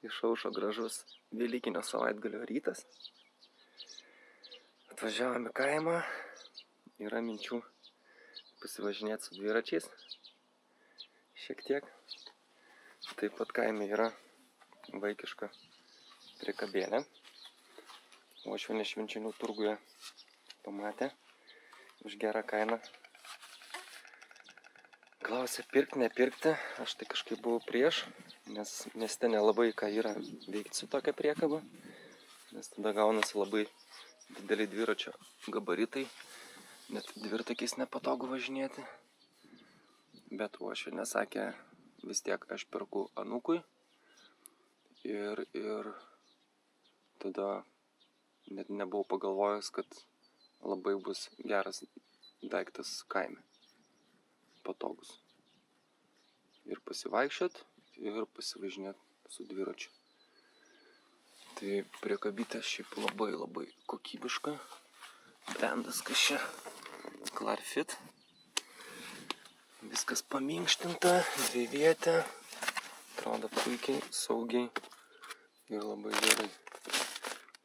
Išaušo gražus Velykinio savaitgalio rytas. Atvažiavome į kaimą. Yra minčių pasivažinėti su dviračiais. Šiek tiek. Taip pat kaime yra vaikiška priekabėlė. O Švenčionių turguje pamatė už gerą kainą. Klausė pirkti, nepirkti. Aš tai kažkaip buvau prieš, nes mieste nelabai ką yra veikti su tokia priekaba. Nes tada gaunasi labai dideli dviračio gabaritai. Net dvirtakiais nepatogu važinėti. Bet Uošvienė sakė, vis tiek aš perku anūkui. Ir tada net nebuvau pagalvojęs, kad labai bus geras daiktas kaime. Patogus. Ir pasivaikščiot, ir pasivažinėt su dviračiu. Tai priekabytė šiaip labai kokybiška. Brendas kas čia. Clarfit. Viskas paminkštinta, dvivietė. Atrodo puikiai, saugiai ir labai gerai.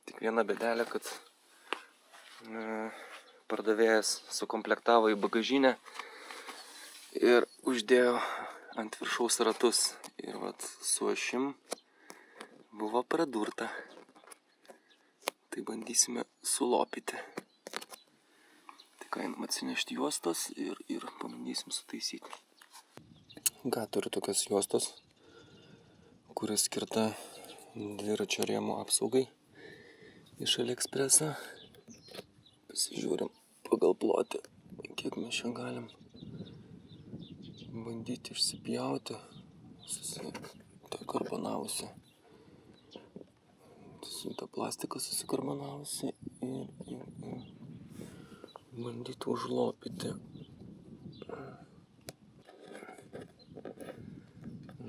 Tik viena bėdelė, kad pardavėjas sukomplektavo į bagažinę ir uždėjo ant viršaus ratus. Ir vat su ašim buvo pradurta. Tai bandysime sulopyti. Tik einam atsinešti juostos ir pabandysim sutaisyti. Turiu tokias juostos, kuris skirta dviračio rėmų apsaugai iš AliExpress'o. Pasižiūrim pagal plotį, kiek mes čia galim bandyti išsipjauti. Ta karbonavusi. Ta plastika susikarbonavusi ir bandyti užlopyti.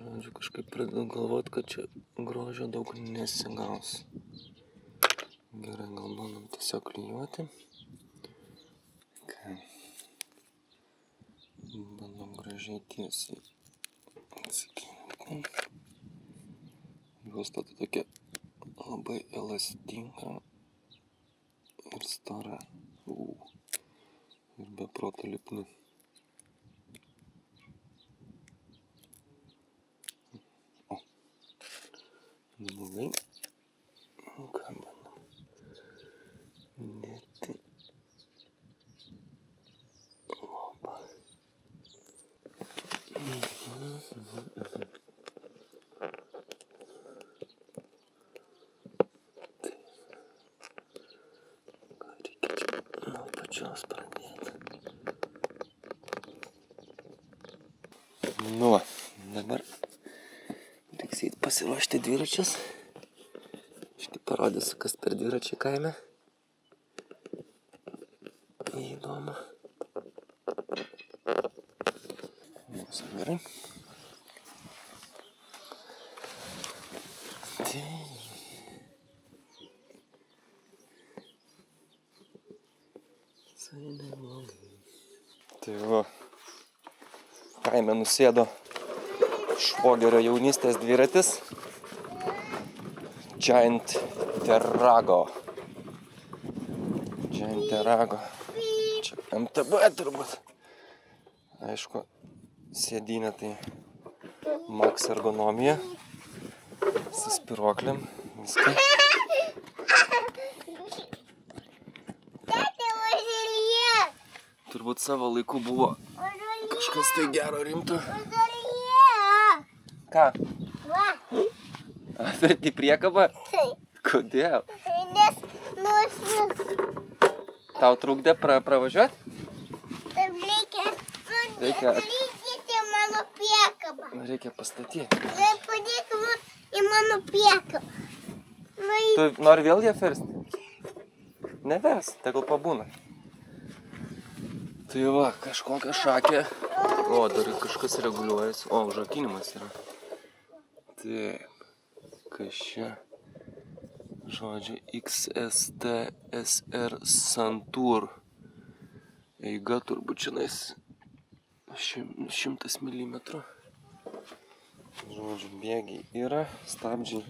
Žodžiu, kažkaip pradedu galvoti, kad čia grožio daug nesigaus. Gerai, gal bandom tiesiog klijuoti. Bandom gražiai tiesiai atsikinti. Juosta tokia labai elastinga ir stora. Ir be proto lipni. Neblogai. Ką bandom dėti. Opa. Reikia čia nuo pačios pradėti. Dabar reiks eit pasiruošti dviračius. Štai parodysiu, kas per dviračiai kaime. Įdomu. Mūsų gerai. Tai va, kaime nusėdo švogerio jaunystės dviratis. Giant Terrago. Čia MTB turbūt. Aišku, sėdynė tai Max ergonomija. Su spiruoklėm. Viską. Turbūt savo laiku buvo kažkas tai gero rimto. Ką? Apverti priekabą? Kodėl? Nes nuošvis. Tau trukdė pravažiuoti? Taip reikia pastatyti mano priekabą. Reikia pastatyti. Padėti į mano priekabą. Tu nori vėl ją versti? Nevers, tegul pabūna. Tai va, kažkokia šakė. O, dar kažkas reguliuojasi. O, užrakinimas yra. Taip. Kas čia? Žodžiu, XST SR Santur. Eiga turbūt čionais 100 mm. Žodžiu, bėgiai yra, stabdžiai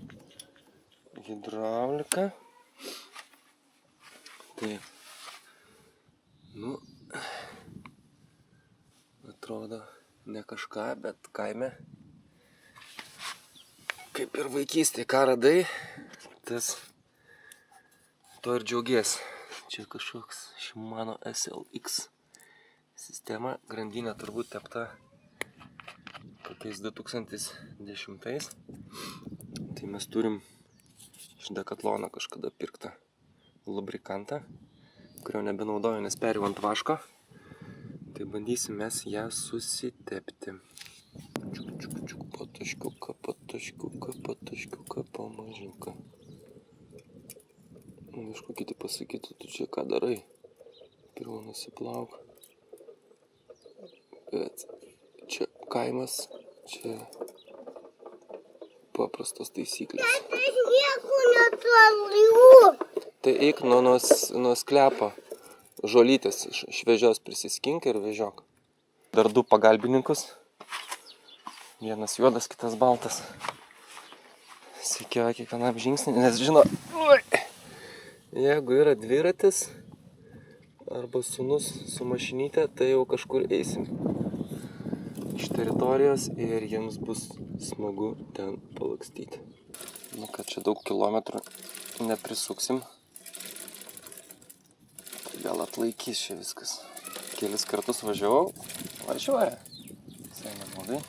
hidraulika. Tai, atrodo ne kažką, bet kaime. Kaip ir vaikystėje, ką radai, tas to ir džiaugies. Čia kažkoks Shimano SLX sistema, grandinė turbūt tepta kokiais 2010. Tai mes turim iš Decathlano kažkada pirktą lubrikantą, kurio nebenaudoju, nes perėjau ant vaško. Tai bandysim mes ją susitepti. Pataškiuką, pamažiuką. Aišku, kiti pasakytų, tu čia ką darai? Pirma nusiplauk. Bet čia kaimas, čia paprastos taisyklės. Bet aš nieko neturiu. Tai eik nuo sklepo žolytės šviežios prisiskink ir vežiok. Dar du pagalbininkus. Vienas juodas, kitas baltas. Sekioja kiekvienam žingsnį, nes žino, jeigu yra dviratis arba sūnus su mašinyte, tai jau kažkur eisim iš teritorijos ir jiems bus smagu ten palakstyti. Nu, kad čia daug kilometrų neprisuksim. Tai gal atlaikys čia viskas. Kelis kartus važiavau, važiuoja. Visai neblogai.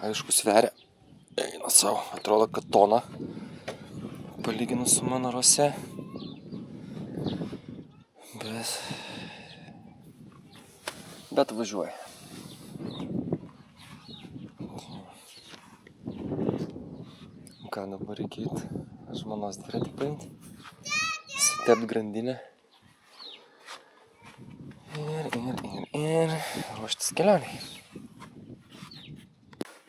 Aišku, sveria. Eina savo. Atrodo, kad tona. Palyginus su mano Rose. Bet važiuoja. Ką dabar reikėtų? Žmonos dviratį paimti. Sitept grandinę. Ir ruoštis kelioniai.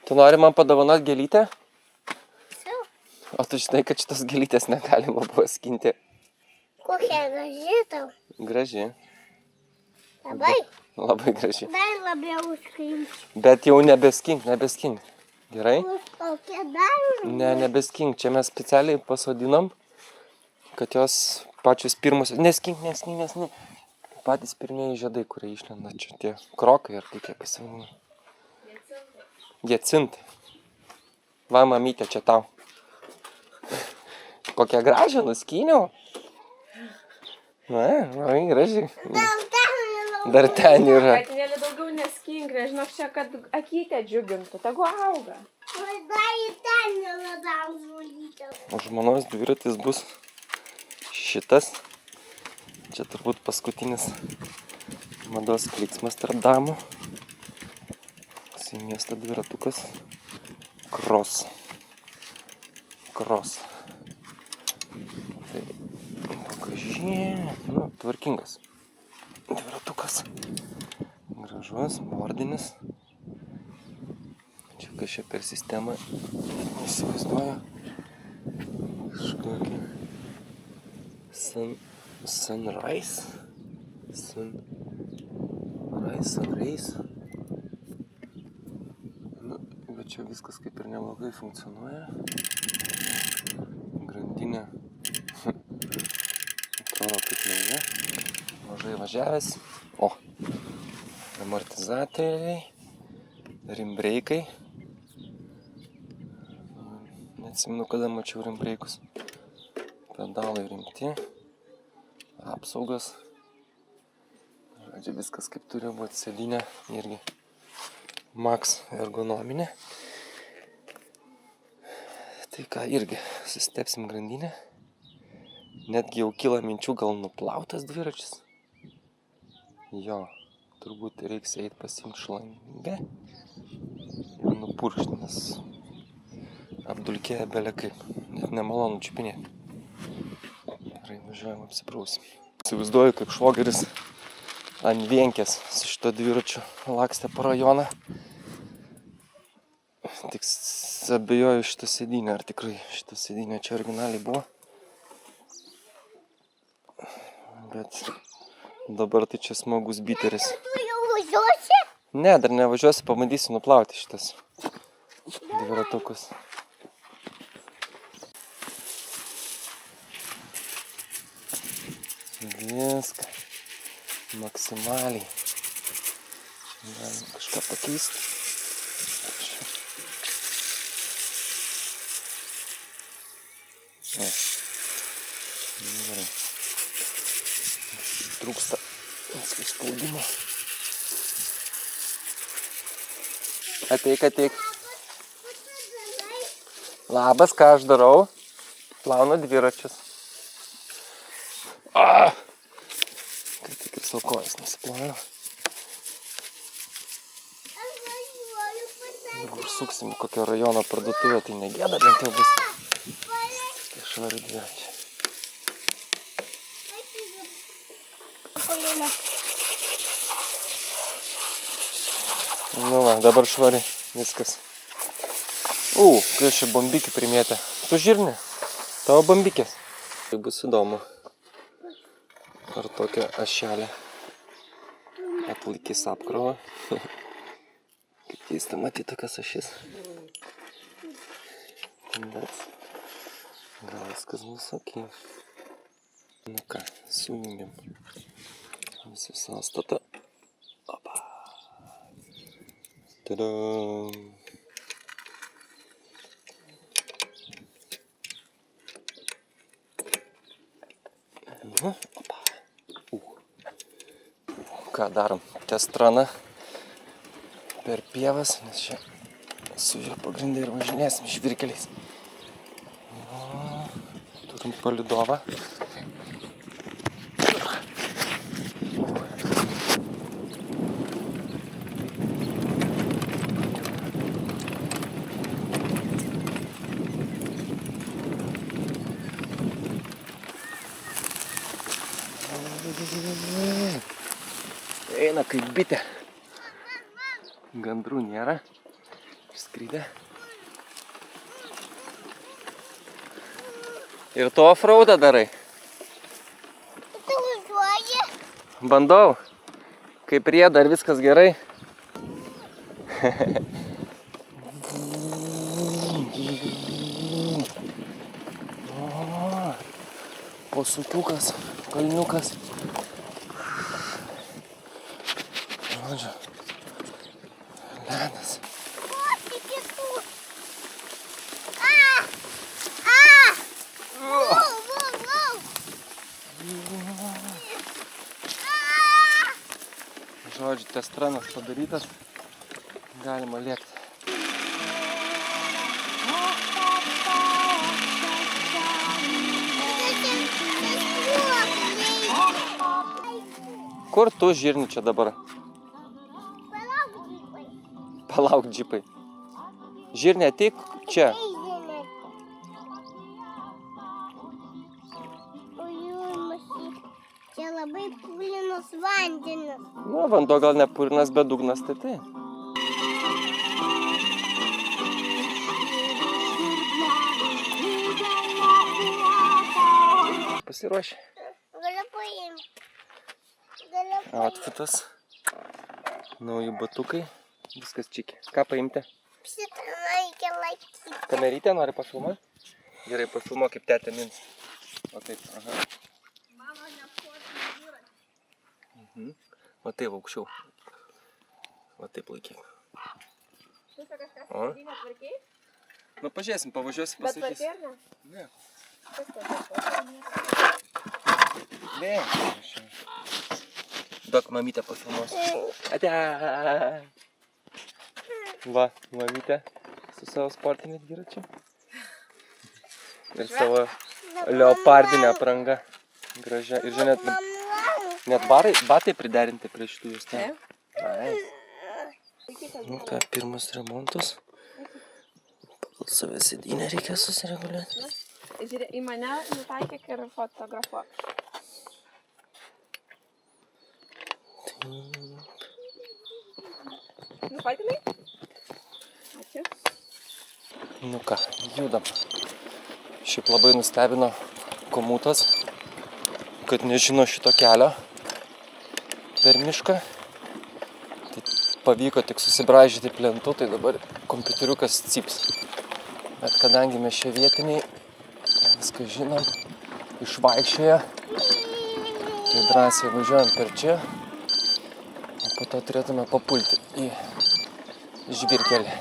Tu nori man padovanot gėlytę? O tu žinai, kad šitos gėlytės negalima buvo skinti. Kokia graži tau. Graži. Labai. Labai graži. Dar labiau skink. Bet jau nebeskink. Gerai? Kokia dar? Ne, nebeskink. Čia mes specialiai pasodinom, kad jos pačios pirmosios... Neskink. Patys pirmieji žiedai, kurie išlenda. Čia tie krokai ar kokie pasivadina. Jacintai. Va, mamytė, čia tau. Kokią gražią nuskyniau. Na, labai gražiai. Dar ten yra. Katinėlį daugiau neskink, žinok, čia, kad akytę džiugintų, tegu auga. Dar į ten neladam žulytę. O žmonos dviratis bus šitas. Čia turbūt paskutinis mados klyksmas tarp damų. Į miestą dviratukas. Cross. Tai bagažinė. Nu, tvarkingas. Dviratukas. Gražus, bordinis. Čia kažkaip per sistemą. Įsivaizduoju. Kažkokį. Sunrise. Bet čia viskas kaip ir neblogai funkcionuoja. Grandinė atrodo kaip nauja. Mažai važiavęs. O, amortizatoriai, rimbreikai. Neatsimenu, kada mačiau rimbreikus. Pedalai rimti. Apsaugos. Žodžiu, viskas kaip turi būti. Sėdynė irgi Max ergonominė. Tai ką, irgi susitepsim grandinę. Netgi jau kyla minčių, gal nuplautas dviračius. Jo, turbūt reiks eiti pasiimti šlangę ir nupurkšti, nes apdulkėja bele kaip. Net nemalonu čiupinėti. Gerai, važiuojam, apsiprausim. Įsivaizduoju, kaip švogeris ant vienkės su šito dviračiu lakstė po rajoną. Tik abejoju šitą sėdynę, ar tikrai šitą sėdynę čia originaliai buvo. Bet dabar tai čia smagus biteris. Tu jau važiuosi? Ne, dar nevažiuosiu, pabandysiu nuplauti šitas dviratukus. Viską. Maksimaliai. Galim kažką pakeisti. Gerai. Trūksta spaudimo. Ateik. Labas, ką aš darau? Plaunu dviračius. Kai tik ir savo kojas nesiplaunu. Dabar užsuksim į kokio rajono parduotuvę, tai negėda, bent jau bus švari dviračiai. Nu va, dabar švari viskas. Kai aš čia bombikį primėtė. Tu žirni? Tavo bombikės. Tai bus įdomu. Ar tokia ašelė atlaikys apkrovą. Kaip keista matyti tokias ašis. Bet gal viskas bus ok. Nu ką, sujungiam visą sąstatą. Opa. Tadam. Opa. Ką darom? Testraną per pievas, nes čia su juo pagrindai ir važinėsim žvyrkeliais. Turim palydovą. Eina kaip bitė. Gandrų nėra. Išskridę. Ir tu offroadą darai? Tu važiuoji? Bandau. Kai prieda, ar viskas gerai? Posukiukas, kalniukas. Žodžiu, ledas. Žodžiu, testranas padarytas. Galima lėkti. Kur tu žirni čia dabar? Palauk džipai. Žirnė, ateik čia. Čia labai pūlinas vandenis. Nu, vanduo gal ne pūlinas, bet dugnas tai tai. Pasiruošę. Galiu paimti. Outfitas. Nauji batukai. Viskas čiki. Ką paimti? Šitą reikia laikyti. Kamerytę nori pafilmuoti? Gerai, pafilmuok kaip tetė mins. O taip, aha. Mama nepuotų. O taip aukščiau. O taip laikyk. Tu čia kažkas O? netvarkiai? Nu, pažiūrėsim, pavažiuosim, Bet pasakysim. tvarkiai ar ne? Ne. Kas tvarkiai? Ne. Duok mamytę pafilmuos. Ate. Va, mamytė su savo sportiniu dviračiu. Ir savo leopardinė apranga. Gražia. Ir žinot, net batai priderinti prie šitų juostelių. Nu ką, pirmas remontas. Pagal save sėdynę reikia susireguliuoti. Žiūrėk, į mane nutaikyk ir fotografuok. Nufaitinai? Ačiū. Nu ką, judam. Šiaip labai nustebino komutas, kad nežino šito kelio per mišką. Tai pavyko tik susibražyti plentu, tai dabar kompiuteriukas cyps. Bet kadangi mes čia vietiniai, viską žinom, išvaikščioje, tai drąsiai važiuojam per čia, o po to turėtume papulti į žvyrkelį.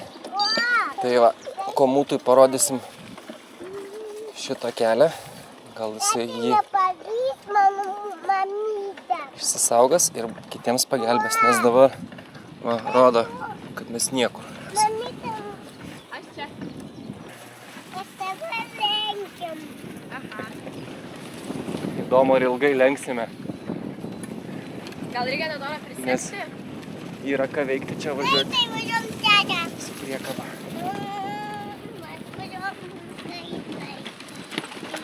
Tai va, komutui parodysim šitą kelią, gal jisai jį Nepavys mano mamytę. išsisaugas ir kitiems pagelbės, nes dabar va, rodo, kad mes niekur. Mamytė, Aš čia. mes tave lenkiam. Aha. Įdomu, ar ilgai lenksime, Gal reikia nuo to prisėsti? yra ką veikti čia važiuoti Tai važiuom čia. su priekaba. Mes važiuom greitai.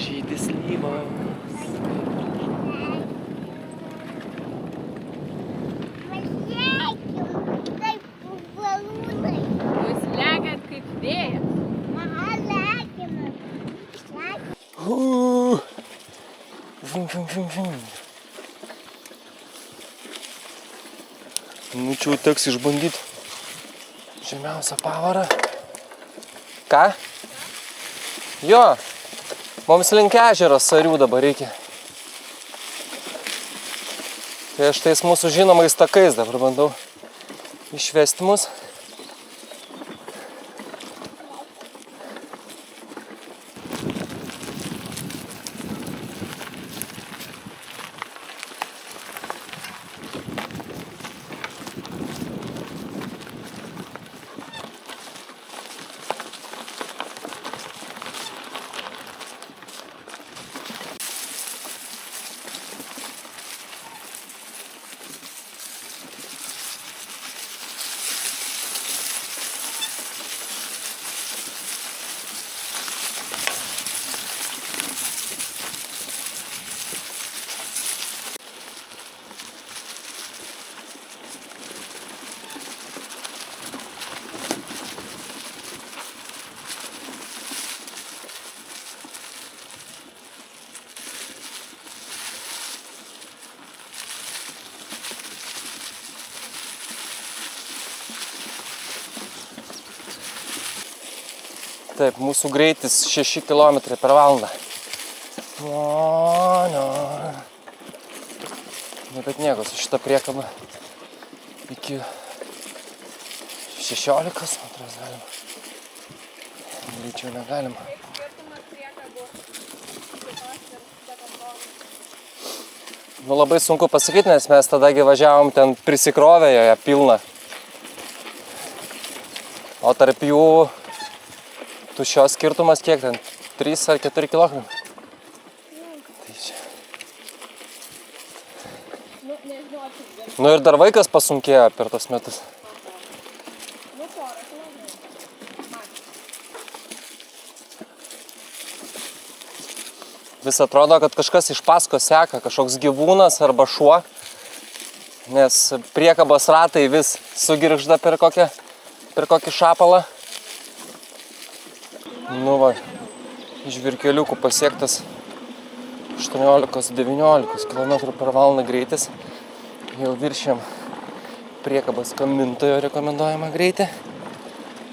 Žydi slyvos. Taip, balūnai. Jūs lekiat kaip vėjas. Aha, lekiame. Vum, vum, vum, vum. Nu, čia jau teks išbandyti žemiausią pavarą. Ką? Jo, mums link ežero Sarių dabar reikia. Tai aš tais mūsų žinomais takais dabar bandau išvesti mus. Taip, mūsų greitis 6 km per valandą. Nu, bet nieko, su šitą priekabą iki 16, man atrodo, galima. Greičiau negalima. Skirtumas priekabų. Nu, labai sunku pasakyti, nes mes tadagi važiavom ten prisikrovę joje pilną. O tarp jų tuščios skirtumas kiek ten? 3 ar 4 km? Tai čia. Nu, nežinau, atsiprašau. Nu ir dar vaikas pasunkėjo per tos metus. Nu, porą kilometrų. Vis atrodo, kad kažkas iš paskos seka, kažkoks gyvūnas arba šuo, nes priekabos ratai vis sugirgžda per kokį šapalą. Nu va, žvyrkeliukų pasiektas 18-19 km per valandą greitis. Jau viršėm priekabos gamintojo rekomenduojamą greitį.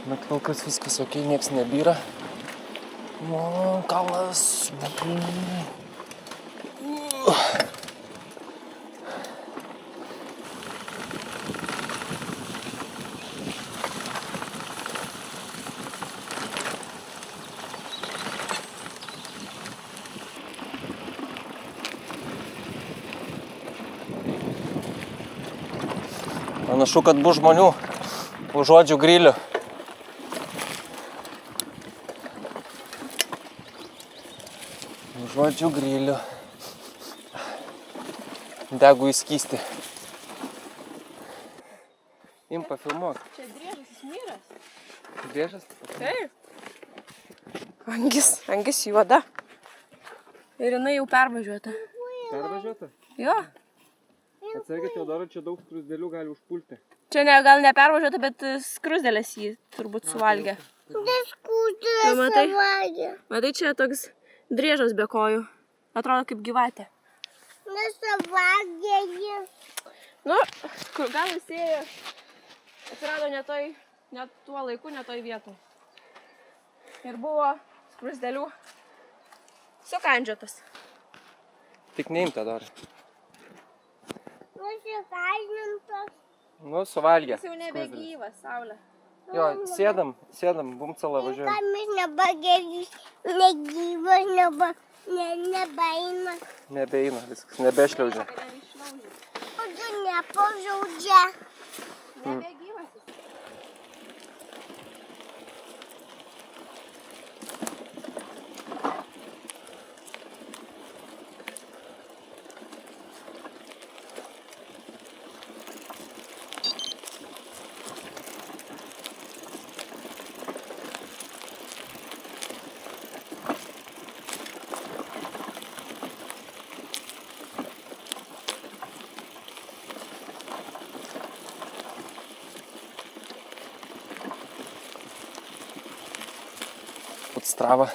Bet kol kas viskas ok, nieks nebyra. Nu, kalnas. Panašu, kad bus žmonių užuodžių grilių. Užuodžių grilių. Degų įskysti. Im pafilmuok. Čia driežas myras. Driežas? Taip. Angis juoda. Ir jinai jau pervažiuota. Pervažiuota? Jo. Atsargiai, Teodoro, čia daug skruzdėlių gali užpulti. Čia gal nepervažiuota, bet skruzdėlės jį turbūt suvalgė. Diskutės matai? suvalgė. Matai, čia toks Driežas be kojų. Atrodo kaip gyvatė. Nesavaitgalis. Nu, kur gal įsėjo. Atsirado net tuo laiku, ne toj vietoj. Ir buvo skruzdėlių sukandžiotas. Tik neimta dar. Nusikaldintas. Nu, suvalgė. Jis jau nebegyvas, Saulė. Jo, sėdam, bumcalą važiuojam. Kamis nebagelis, negyvas, nebeina. Nebeina, viskas, nebešliaužia. O tu nepažaudžia. Nebegyvas jis. Strava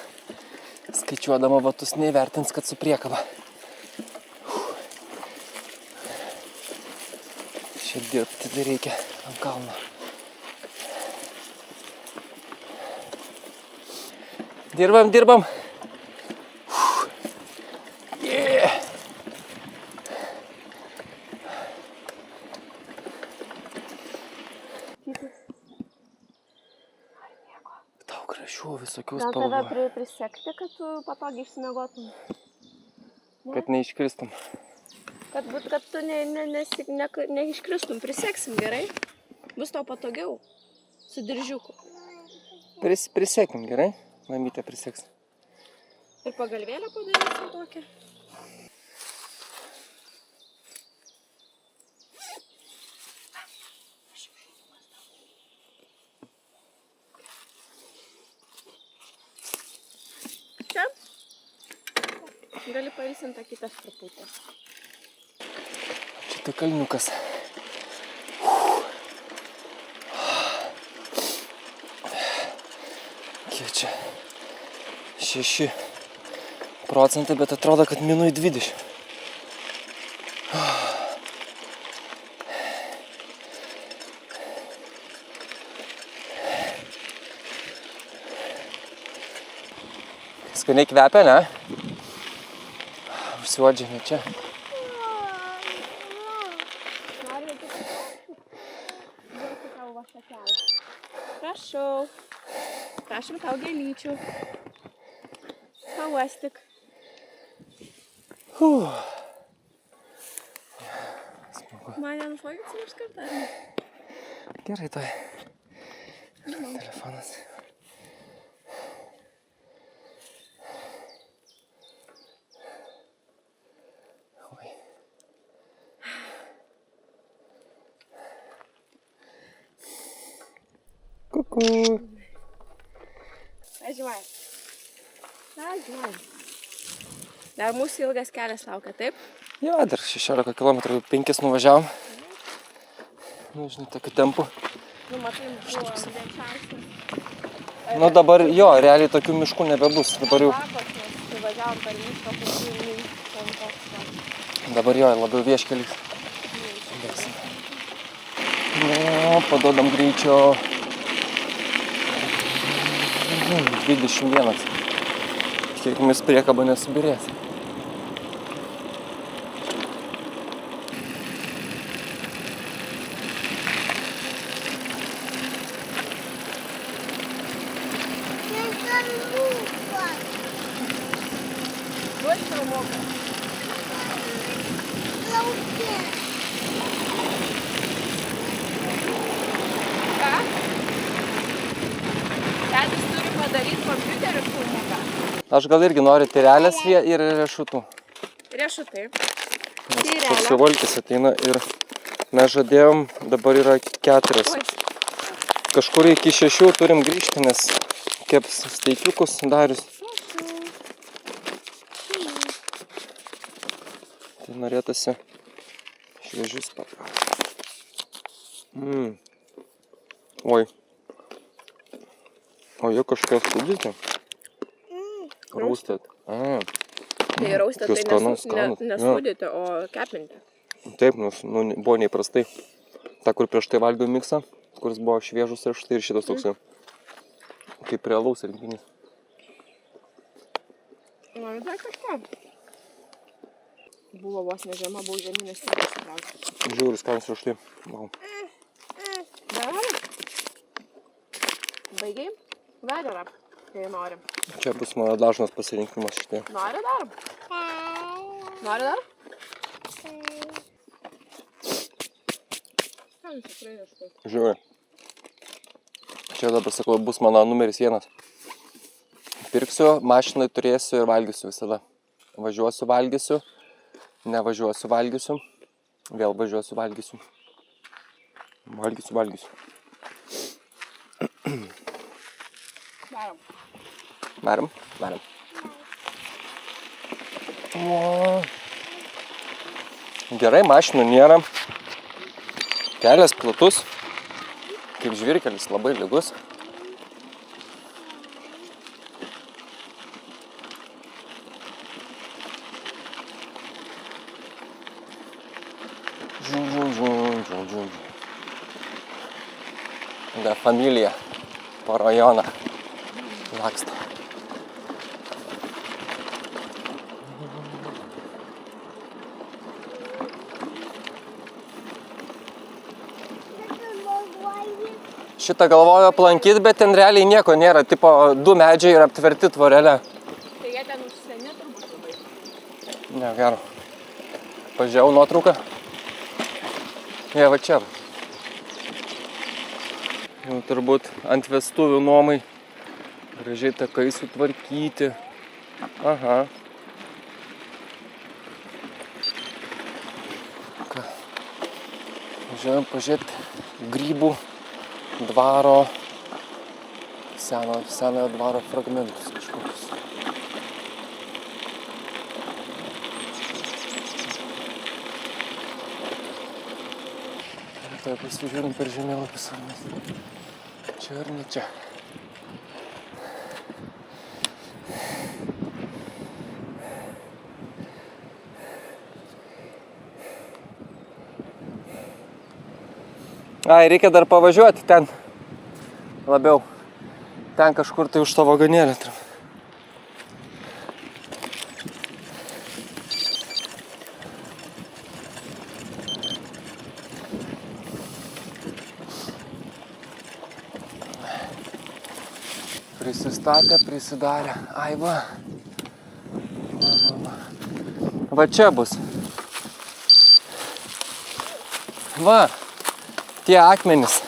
skaičiuodama vatus neįvertins, kad su priekaba. Čia dirbti tai reikia ant kalno. Dirbam. Yeah. Tau gražių visokių Gal spalvų. tave prisekti, kad tu patogiai išsimiegotum? Kad neiškristum. Kad tu neiškristum. Priseksim, gerai? Bus tau patogiau. Su diržiuku. Prisekim, gerai? Mamytė priseks. Ir pagalvėlę padarysim tokią. Čia gali pailsinti akitas truputį. Čia tai kalniukas. Kiek čia? 6%, bet atrodo, kad minui 20. Skaniai kvepia, ne? Užsiuodžiame čia. Noriu tik duoti tau va šakelę. Prašau. Prašom tau gėlyčių. Pauostyk. Mane nufotkins nors kartą, ar ne? Gerai, tai. Telefonas. Oi. Kuku. Važiuojam. Dar mūsų ilgas kelias laukia, taip? Jo, dar 16 km, 5 nuvažiavom. Nu, žinai, tokiu tempu. Nu, matai, buvo lėčiausia. Nu, dabar, jo, realiai tokių miškų nebebus. Dabar jau, Lapos, mes važiavom per mišką, dabar jo, labiau vieškelis. Nu, paduodam greičio. 21. Kiek mes priekaba nesubirės. Duoti tau moką. Laukia. Ką? Tėtis turi padaryti kompiuterių filmuką. Aš gal irgi noriu tyrelės ir riešutų. Riešutai. Nes Tyrelę. Pasivolkis ateina ir mes žadėjom, dabar yra 4. Oi. Kažkur iki 6 turim grįžti, nes keps steikiukus darius. Tai norėtųsi šviežius pakrauti. Oi. O jie kažką skudyti? Raustet. A, Tai raustė, tai skanus. nesūdyti, o kepinti. Taip, buvo neįprastai. Ta, kur prieš tai valgiau miksą, kuris buvo šviežus riešutai ir šitas toksai. Kaip realaus rinkinys. Na, tai kažką. Buvo vos nežema, buvo žeminės stilius tikriausiai. Žiūri, skanus riešutai. Wow. Dar? Baigiai? Dar yra, kai nori. Čia bus mano dažnas pasirinkimas šitai. Nori dar? Nori dar? Ką jūs tikrai ieškai? Žiūri. Čia dabar sakau, bus mano numeris 1. Pirksiu, mašinai turėsiu ir valgysiu visada. Važiuosiu, valgysiu. Nevažiuosiu, valgysiu. Vėl važiuosiu, valgysiu. Valgysiu. Darom. Varam? Varam. O. Gerai, mašinų nėra. Kelias platus. Kaip žvyrkelis, labai lygus. Da familija po rajoną laksto. Šitą galvoju aplankyti, bet ten realiai nieko nėra. Tipo, 2 medžiai yra aptverti tvorelė. Tai jie ten užsienė turbūt labai. Ne, gero. Pažiūrėjau nuotrauką. Jie va čia. Jau turbūt ant vestuvių nuomai. Gražiai takai sutvarkyti. Aha. Ką? Važiuojam pažiūrėti grybų dvaro, senojo dvaro fragmentus kažkokius. Tai pasižiūrim per žemėlapį savęs. Čia ar ne čia? Ai, reikia dar pavažiuoti ten. Labiau. Ten kažkur tai už to vagonėlį. Prisistatė, prisidarė. Ai, va. Va čia bus. Va. Tie akmenys.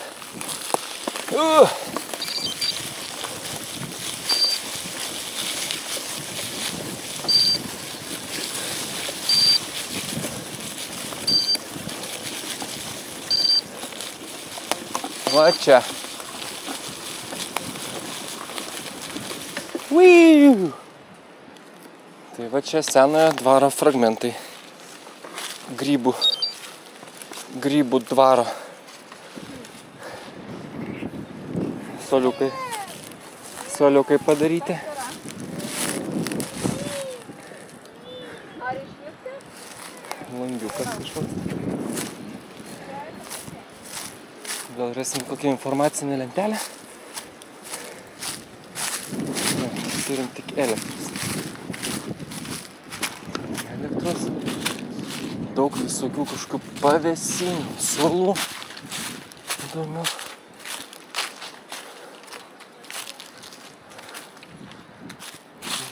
Va čia. Uiu. Tai va čia senojo dvaro fragmentai. Grybų dvaro. Suoliukai padaryti. Ar išlipti? Langiukas kažkoks. Gal rasim kokią informacinę lentelę. Turim tik elektros. Daug visokių kažkokių pavėsinių, suolų. Įdomių.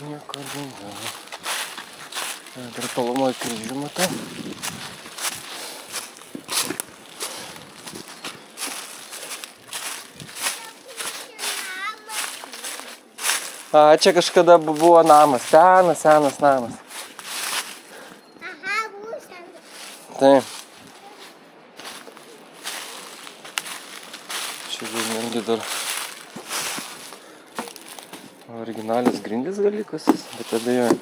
Nieko daugiau. Dar tolumoje kryžių matau. A, čia kažkada buvo namas. Senas namas. Aha, būtent. Taip. Čia irgi dar originalios grindys dalykas, bet abejoju.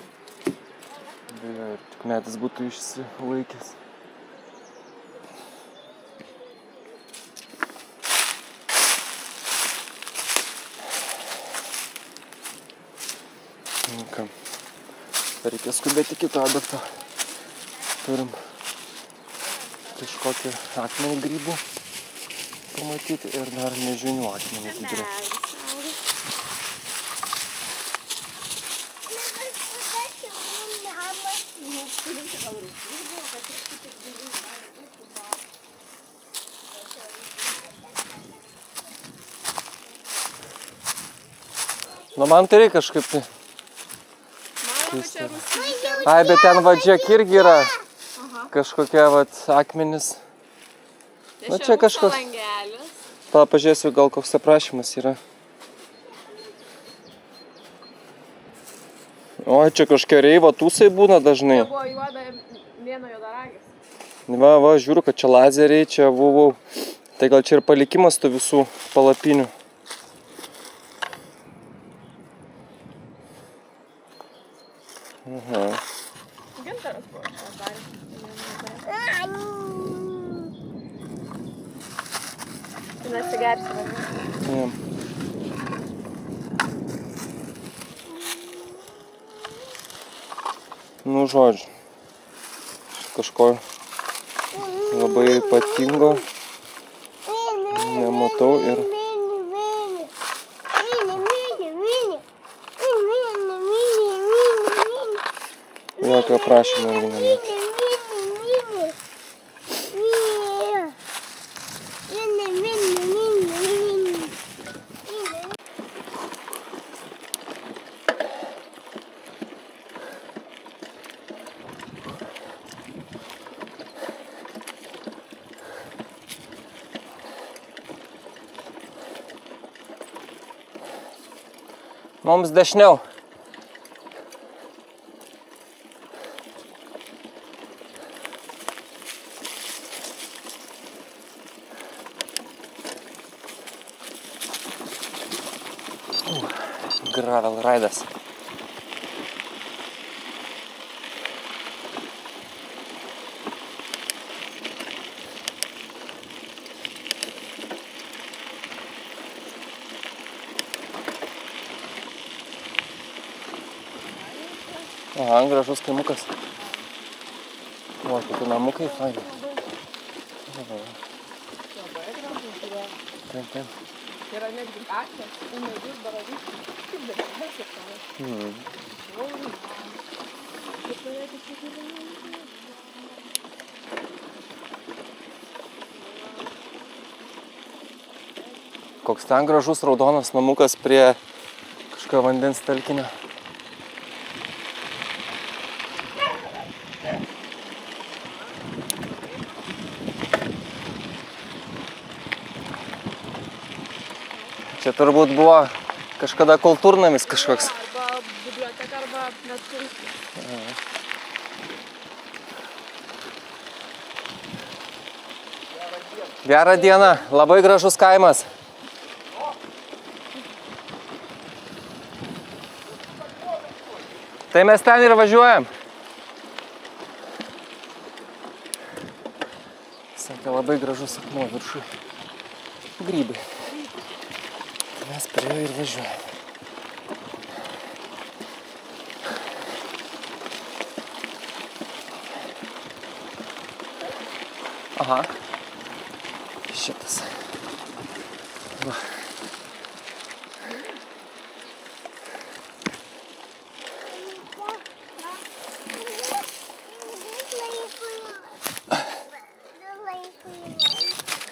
Tik metas būtų išsilaikęs. Reikia skubėti kitą objektą. Turim kažkokį akmenį grybų pamatyti ir dar nežinių akmenį turiu. Nu, man tai reikia kažkaip tai. Ai, bet ten va džiek irgi yra kažkokie va akmenys. Nu, čia kažkoks. Pala, pažiūrėsiu, gal koks aprašymas yra. O, čia kažkokie reivo tūsai būna dažnai. Čia buvo juoda, vieno juodaragis. Va, žiūriu, kad čia lazeriai, čia buvau. Tai gal čia ir palikimas tų visų palapinių. Aha. Gintaras buvo padaręs. Tu nesigersi, vadinasi. Ja. Nu, žodžiu. Kažko labai ypatingo nematau ir jokio aprašymo irgi nematau. Mums dešiniau. Gravel raidas. Aha, gražus kaimukas. O, kokie namukai faini. Taip. Yra netgi aktas, medžius, baravykis. Kaip dabar, kaip tavo. Koks ten gražus raudonas namukas prie kažkokio vandens telkinio. Čia turbūt buvo kažkada kultūrnamis kažkoks. Arba biblioteka, arba net turistas. Gerą dieną, labai gražus kaimas. Tai mes ten ir važiuojam. Sakė, labai gražus akmuo viršui. Grybai. Tai mes prie jo ir važiuojam. Aha. Šitas. Va.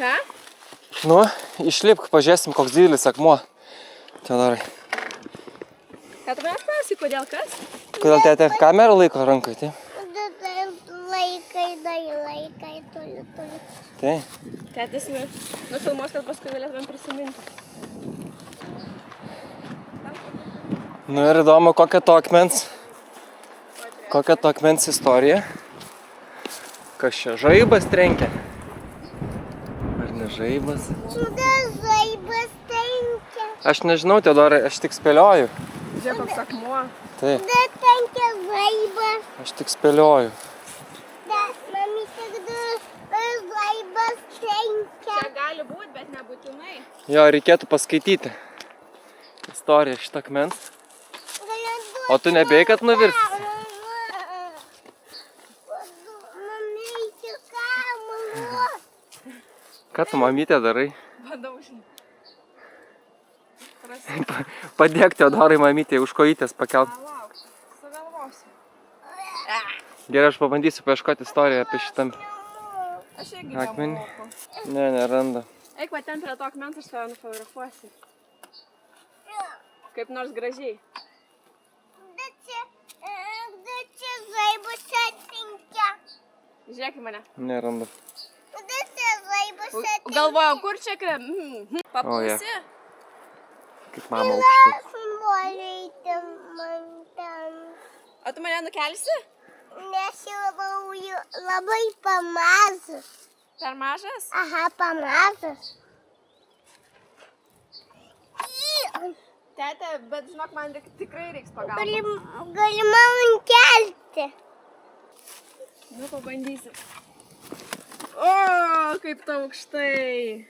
Ką? Nu, išlipk, pažiūrėsim, koks didelis akmuo. Teodorai. Ką tu manęs klausi, kodėl kas? Kodėl tėtė kamerą laiko rankai, tai? Laikai, toli. Tai. Tėtis nufilmuos, kad paskui galėtumėm prisiminti. Nu ir įdomu, kokia to akmens istorija. Kas čia, žaibas trenkia? Ar ne žaibas? Žaibas trenkia. Aš nežinau, Teodorai, aš tik spėlioju. Žiūrėk, koks akmuo. Tai, Trenkia žaibas. aš tik spėlioju. Žaibas trenkia. Čia gali būti, bet nebūtinai. Jo, reikėtų paskaityti istoriją šitą akmens. O tu nebėjai, kad nuvirs? Ką tu, mamytė, darai? Bandau, žinai. Padėk Teodorai mamytė už kojytės pakelt. Lauk, sugalvosiu. Gerai, aš pabandysiu paieškoti istoriją apie šitą Aš irgi akmenį. nemoku. Ne, neranda. Eik, va ten prie to akmens aš tave nufotografuosiu. Kaip nors gražiai. Da čia žaibus atinkia. Žiūrėk į mane. Neranda. Da čia žaibus atinkia. Galvojau, kur čia Papūsi? Kaip mama aukštai. Aš noriu man ten. O tu mane nukelsi? Nes jau labai pamažas. Per mažas? Aha, pamažas. Tete, bet žinok, man tikrai reiks pagalbos. Galima man kelti. Nu, pabandysim. O, kaip tau aukštai.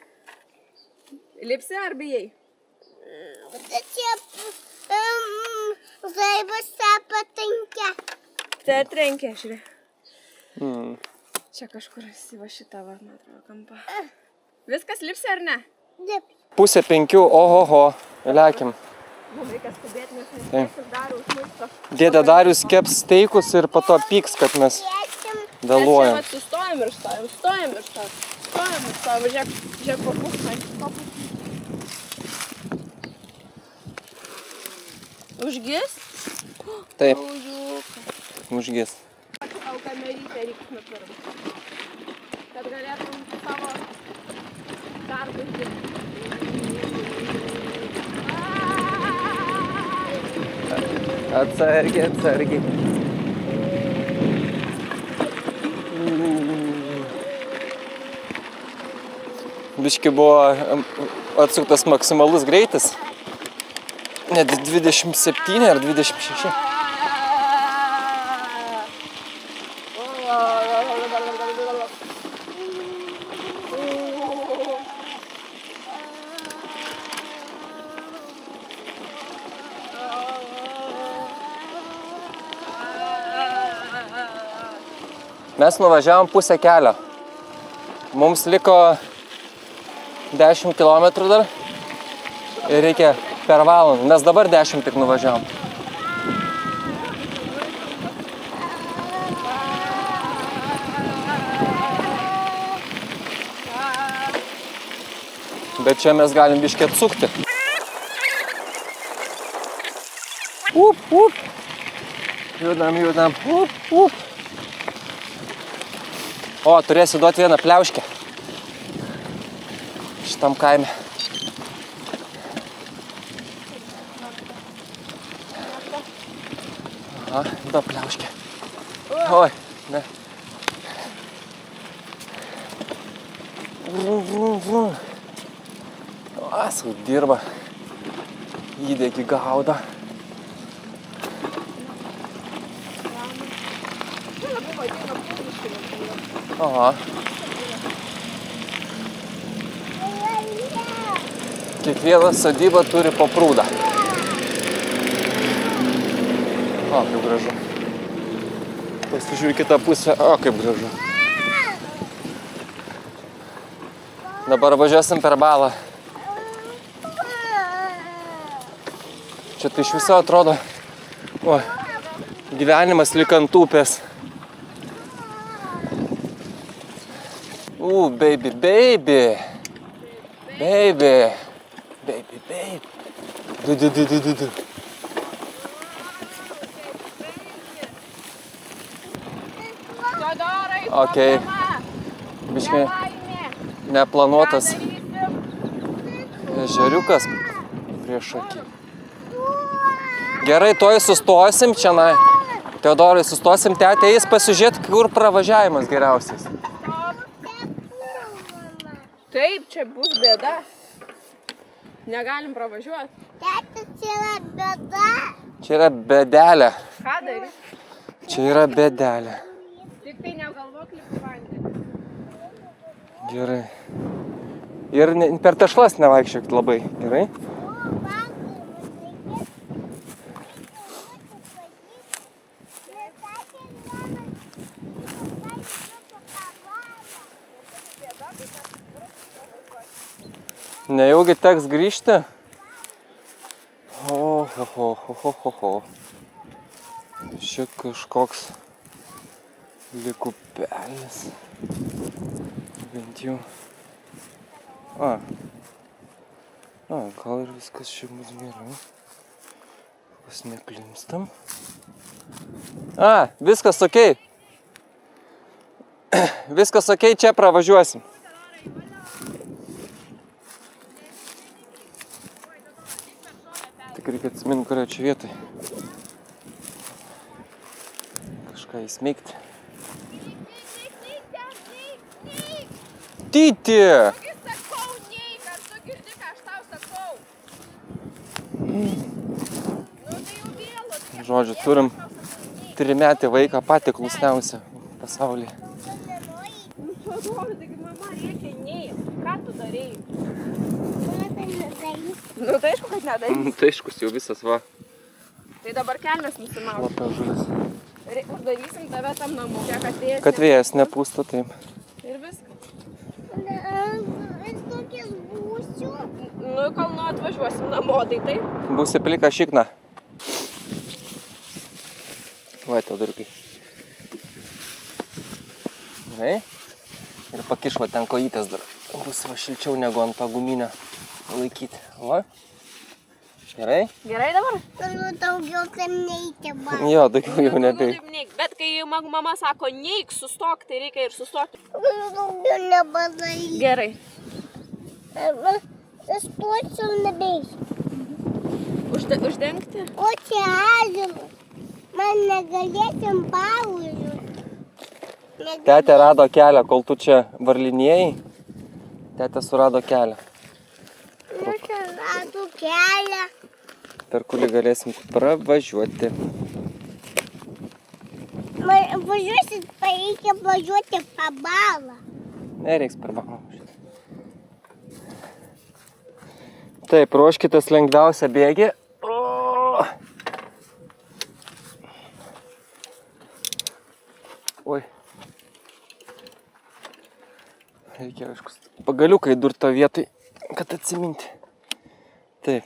Lipsi ar bijai? Da čia žaibus patinkia. Tai trenkė, žiūrėk. Mm. Čia kažkur esi va šitą, va, man atrodo, kampą. Viskas lipsi ar ne? Dip. 4:30, ohoho, lekim. Mums reikia skubėti, nes Taip. nespėsim dar užmaisto. Dėdė Darius keps steikus ir po to pyks, kad mes vėluojam. Mes čia sustojam ir stojam, stojam ir stojam. Stojam ir stojam, žiūrėk, papūstai. Užgis? Taip, Aužiukas. užgis. Tau kamerytę reikia nupirkti. Kad galėtum savo darbus dirbti. Atsargiai, atsargiai. Biški buvo atsuktas maksimalus greitis. Net 27 ar 26. Mes nuvažiavom pusę kelio. Mums liko 10 km dar ir reikia per valandą. Mes dabar 10 tik nuvažiavom. Bet čia mes galim biškį atsukti. Up, up. Judam, judam. Up, up. O, turėsiu duoti vieną pliauškę šitam kaime. Aha, du pliauškę. Oi, ne. Vrum, vrum, vrum. O, sau dirba. Įdėgi gaudo. Aha. Kiekviena sodyba turi po prūdą. O, kaip gražu. Pasižiūrė kitą pusę. O, kaip gražu. Dabar važiuosim per balą. Čia tai iš viso atrodo, o, gyvenimas lyg ant upės. Baby, baby. Baby. Baby, baby. Du. Teodorai, Okei. Biškai neplanuotas ežeriukas prieš akį. Gerai, toj sustosim čia. Teodorai, sustosim, tetė eis pasižiūrėti, kur pravažiavimas geriausias. Taip, čia bus bėda. Negalim pravažiuoti. Tėtis, čia yra bėda. Čia yra bėdelė. Ką daryti? Čia yra bėdelė. Tik tai negalvok lipti vandenį. Gerai. Ir per tešlas nevaikščiok labai. Gerai? Nejaugi teks grįžti? O. Čia kažkoks likupelis. Bent jau. Gal ir viskas čia bus gerai. Pas neklimstam. Viskas okei. Viskas okei, čia pravažiuosim. Tik reikia atsiminti, kurio čia vietoj. Kažką įsmeigti. Tyti! Sakau, neik, ar tu girdi, ką aš tau sakau? Tai jau vėlu. Žodžiu, turim 3-metį vaiką, patį klusniausią pasaulyje. Taigi mama reikia neik. Ką tu darei? Nu, Tai aišku, kad nedarys. Tai aiškus jau visas va. Tai dabar kelnes nusimauti. Lapė žuvis. Uždarysim tave tam namuke, Kad vėjas nepūstų, taip. Ir viskas. Aš tokias būsiu. Kol atvažiuosim namo, tai taip. Būsi plika šikna. Va, Teodoriukai. Gerai. Ir pakiš va ten kojytės dar. Bus va šilčiau negu ant to guminio laikyti. Va. Gerai? Gerai dabar? Daugiau ten neįkia ba. Jo, daugiau jau nebeik. Bet kai mama sako neik, sustok, tai reikia ir sustoti. Daugiau nebadaryti. Gerai. Aš tuočiau nebeisiu. Uždengti? O čia ežeras. Man negalėsim paužiūrėti. Tetė rado kelią, kol tu čia varlinėjai. Tetė surado kelią. Nu, čia rado kelią. Per kurį galėsim pravažiuoti. Važiuosit, reikia važiuoti pabalą. Nereiks per balą. Taip, ruoškitės lengviausią bėgį. Oi. Reikia, aiškus, pagaliukai durto vietoj, kad atsiminti. Taip.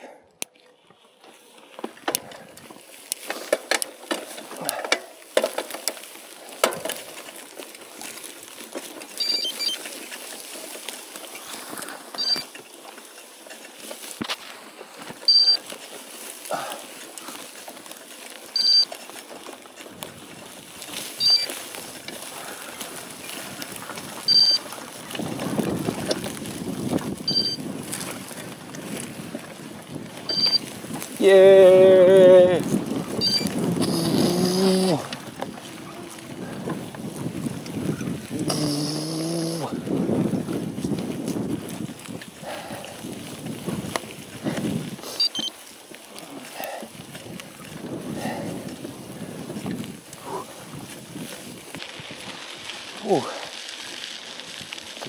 Jeee!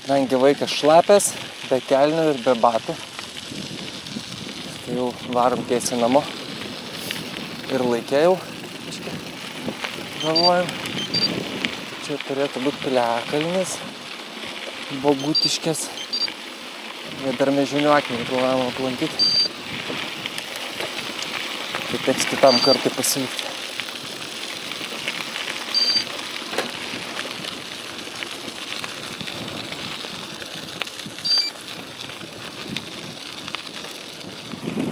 Kadangi vaikas šlapės, be kelnių ir be batų, tai jau varom tiesiai namo ir laikė jau, galvojam, čia turėtų būti Piliakalnis, Bogutiškės, ir dar Miežinių akmenį galvojam aplankyti, tai teks kitam kartui pasilikti.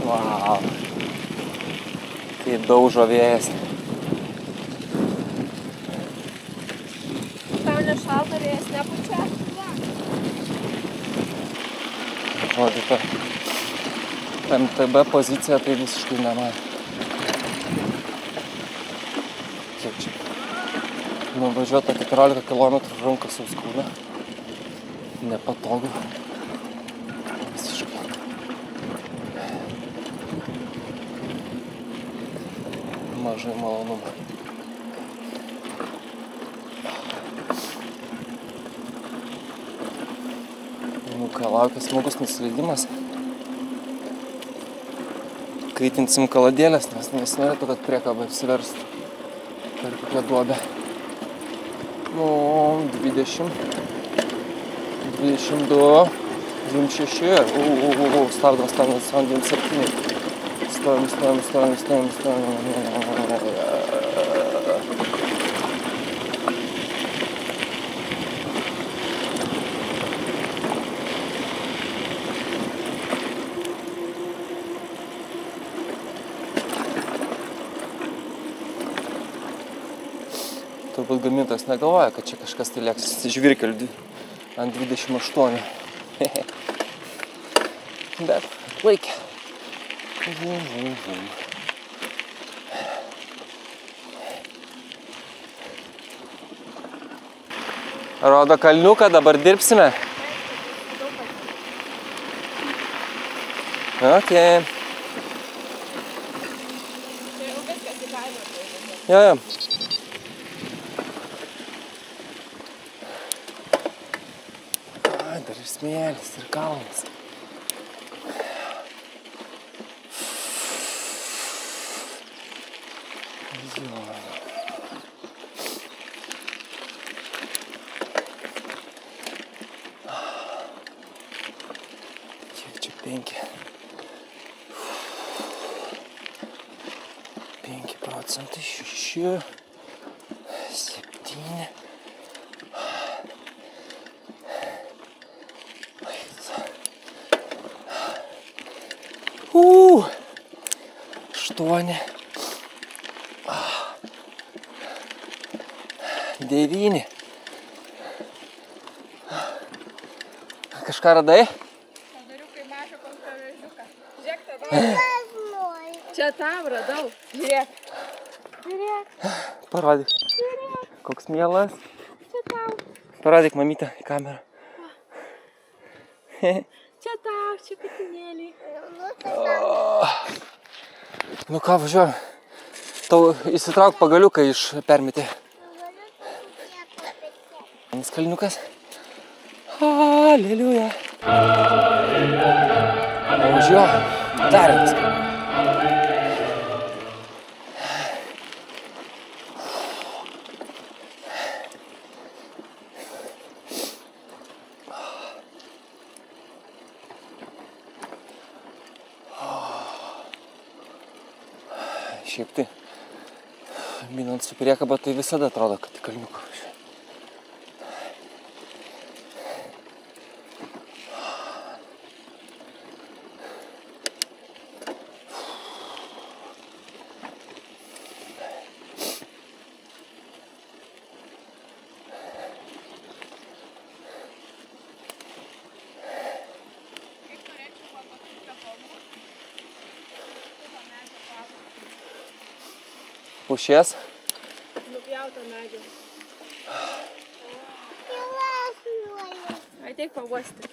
Vau, kaip daužo vėjas. Tau nešalta vėjas nepučia? Atrodyta, MTB pozicija tai visiškai nematė. Kiek čia? Nuvažiuota 14 km runka Sauskūną. Nepatogu. Visiškai. Mažai malonumą. Nu ką, laukia smagus nusileidimas. Kaitinsim kaladėlės, nes nesinorėtų, kad priekaba apsiverstų per kokią duobę. Nu, 20 22, 26, stabdom, 27. Stojam. Turbūt gamintojas negalvoja, kad čia kažkas tai lėks žvirkelių ant 28. Bet laikė. Rodo kalniuką, dabar dirbsime. Ok. Tai jau viskas į kaimą. Jo. Ai, dar ir smėlis, ir kalnas. Kiek čia 5? 5%, 6, 7. Aštuoni. 9. Kažką radai? Padariukai mažą kontravežiuką. Žiūrėk, tada. Čia tam radau. Žiūrėk. Parodyk. Koks mielas. Čia tau. Parodyk mamytę į kamerą. Čia tau, čia katinėliai. Nu ką, važiuojam. Tau įsitrauk pagaliuką iš permetė. Kalniukas. Aleliuja. O už jo dar vienas kalniukas. Šiaip tai, minant su priekaba, tai visada atrodo, kad kalniukas. Pušies. Nupjauto medžio. Ateik pavosti.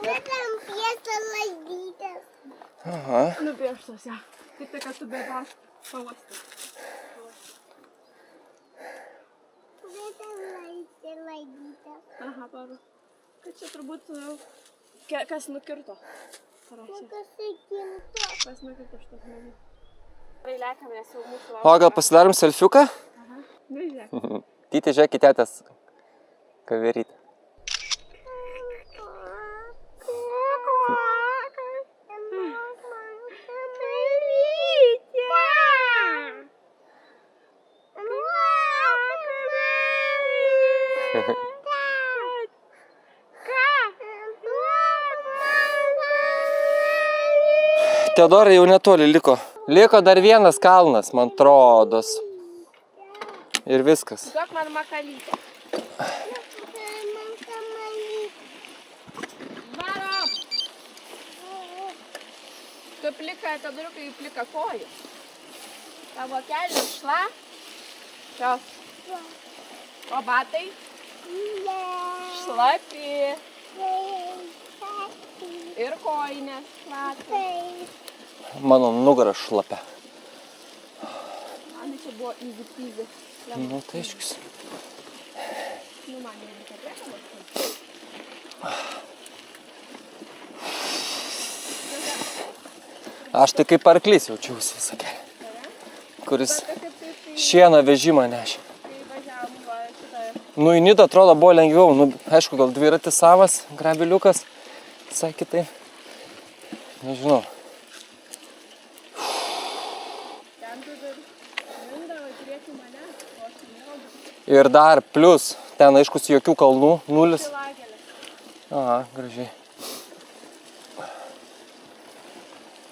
Tam piesa laidytės. Aha. Nupieštos, ja. Kaip tai, kad tu bėdos pavosti. Laidytės. Aha, paru. Kad čia turbūt kas nukirto. Parašė. Kas nukirto šitas medis. Lekiam, nes jau mūsų laukia. O gal pasidarom selfiuką? Aha. Nu, žiūrėk. Tyti, žiūrėk į tetės kaverytę. Teodorai jau netoli liko. Liko dar vienas kalnas, man atrodos. Ir viskas. Duok man makalytę. Varom! Tu plika, Teodoriukai, plika kojų. Tavo kelnių šios. O batai? Šlapi. Ir kojinės šlapi. Mano nugara šlapia. Man čia buvo easy peasy. Nu, tai aiškus. Nu, man nereikia priekabos. Aš tai kaip arklys jaučiausi visą kelią. Kuris šieną vežimą nešė. Kai važiavom šitą Nu, į Nidą atrodo buvo lengviau. Nu, aišku, gal dviratis savas, grabiliukas. Visai kitaip. Nežinau. Ten tu dar mindavai prieki mane, o aš nerodau. Ir dar plius, ten aiškus jokių kalnų, nulis. Lagelė. Aha, gražiai.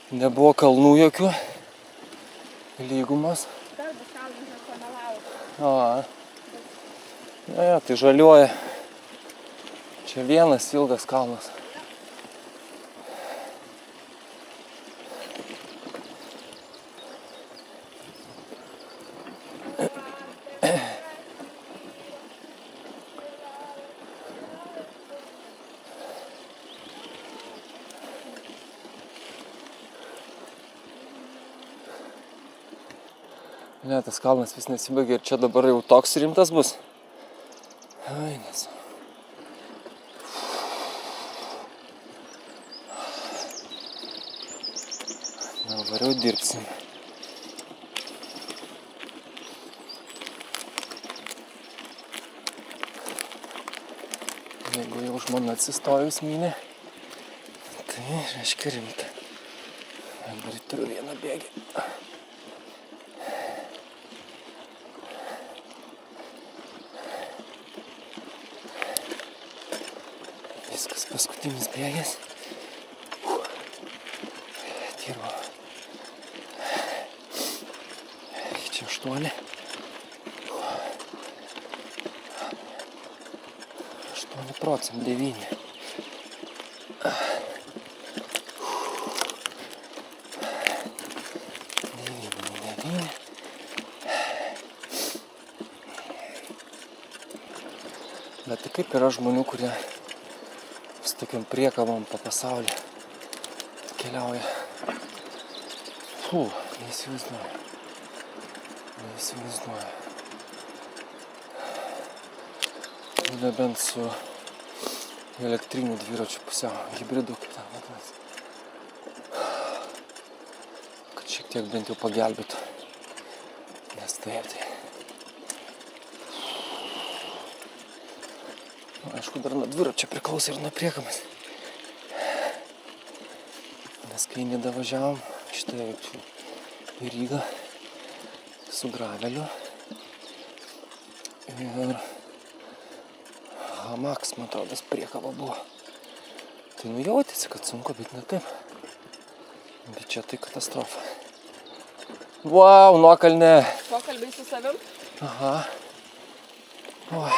Nebuvo kalnų jokių. Lygumos. Dar bus kalnas nepamelavo. Aha. Ne, tai žaliuoja. Čia vienas ilgas kalnas. Ne, tas kalnas vis nesibaigia ir čia dabar jau toks rimtas bus. Ai, nes. Na, variau dirbsim. Jeigu jau žmona atsistojus mynė, tai reiškia rimta. Dabar turiu vieną bėgį. Viskas, paskutinis bėgis. Dirbu. Čia 8. 8%, 9. Bet tai kaip yra žmonių, kurie su tokiam priekabom po pasaulį keliauja. Neįsivaizduoju. Neįsivaizduoju. Nebent su elektriniu dviračiu pusiau hibridu, kaip ten vadinasi. Kad šiek tiek bent jau pagelbėtų. Nes taip tai. Aišku, dar nuo dviračio priklauso ir nuo priekabos. Nes kai nedavažiavom šitą į Rygą su graveliu ir hamaks, man atrodo, priekaba buvo. Tai nujautėsi, kad sunku, bet ne taip. Bet čia tai katastrofa. Vau, nuokalnė. Pokalbiai su savim? Aha. Oi.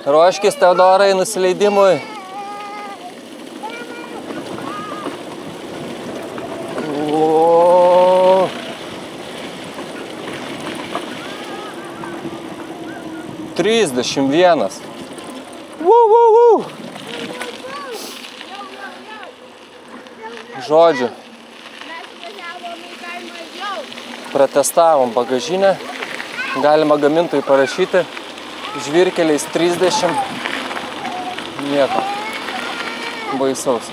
Ruoškis, Teodorai, nusileidimui. O. 31. Žodžiu. Mes važiavom į kaimą jau. Pratestavom bagažinę. Galima gamintojui parašyti. Žvyrkeliais 30. Nieko. Baisaus.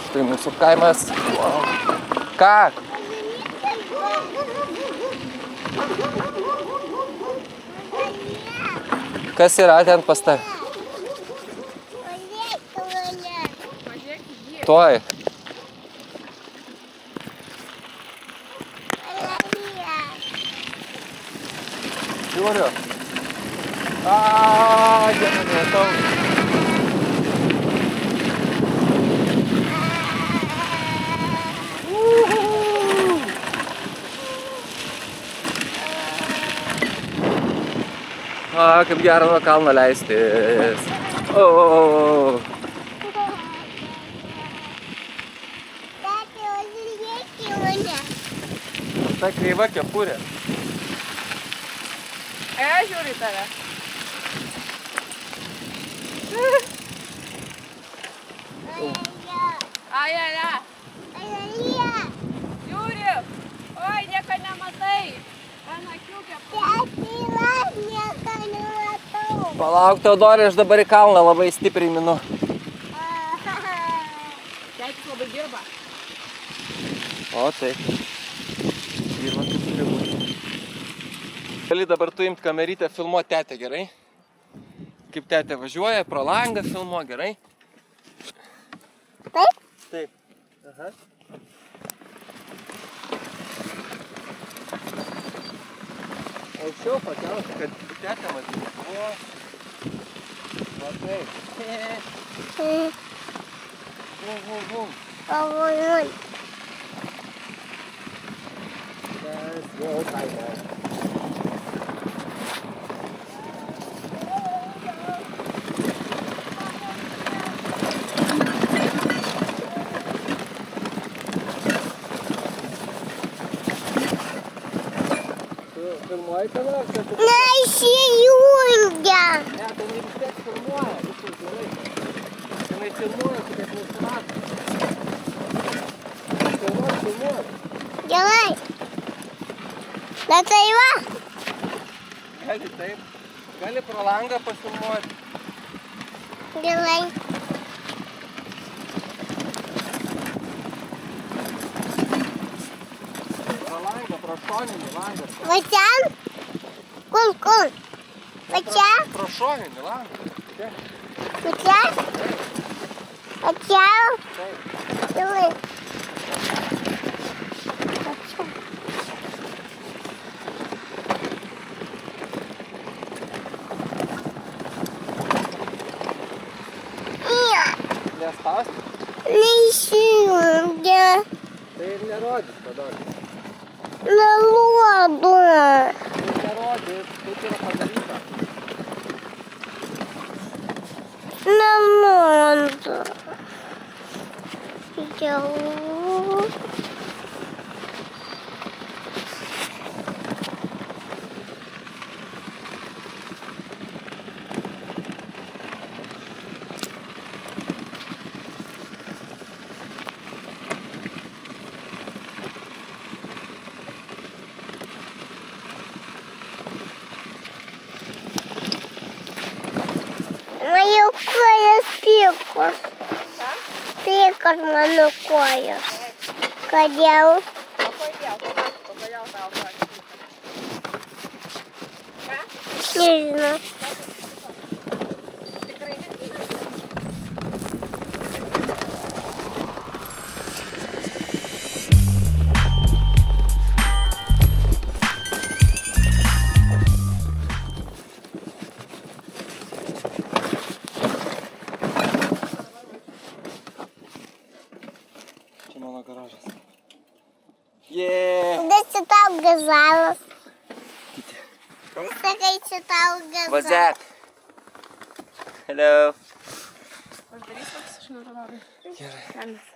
Štai mūsų kaimas. Ką? Kas yra ten pas tave? Tuoj. Žiūriu. Diena, nematau. Kaip gera nuo kalno leistis. Ta kreiva kepurė. Žiūri į tave. Aja. Žiūri. Oi, nieko nematai. Ant akių kepurė. Palauk, Teodorė, aš dabar į kalną labai stipriai minu. Tėtis labai dirba. O, taip. Ir va taip turi būti. Gali dabar tu imt kamerytę, filmuoti tetę, gerai? Kaip tetė važiuoja, pro langą filmuo, gerai? Taip? Taip. Aha. Aukščiau pakelti, kad tetę matytų. O. Va taip. Vum. Pavojun. Mes jau kaime. Filmuoji ką nors? Neįsijungia. Ne, tai vis tiek filmuoja, visur gerai. Jinai filmuoja, tu kaip nusimato. Filmuoja. Gerai. Bet tai va. Gali taip. Gali pro langą pafilmuoti. Gerai. Pro langą, pro šoninį langą. Va ten? Kur? Va čia? Pro šoninį langą. Čia. Va čia? Va čia? Taip. Gerai. Va čia. Nespausti. Neįsijungia. Tai ir nerodys tada. Meluodu. Tai nerodys, kaip yra padaryta. Nenoriu. Jau. Mano kojas pikos. Pikos mano kojas. Kodėl? O kodėl? Kodėl tau sakė? Ką? Nežinau. Tikrai nežinau. Čia mano garažas. Yeah! Де це там газалось? Sakai, čia tau газалось. What's that? Hello. Aš darysiu, aš nenoriu. Gerai. Kelias.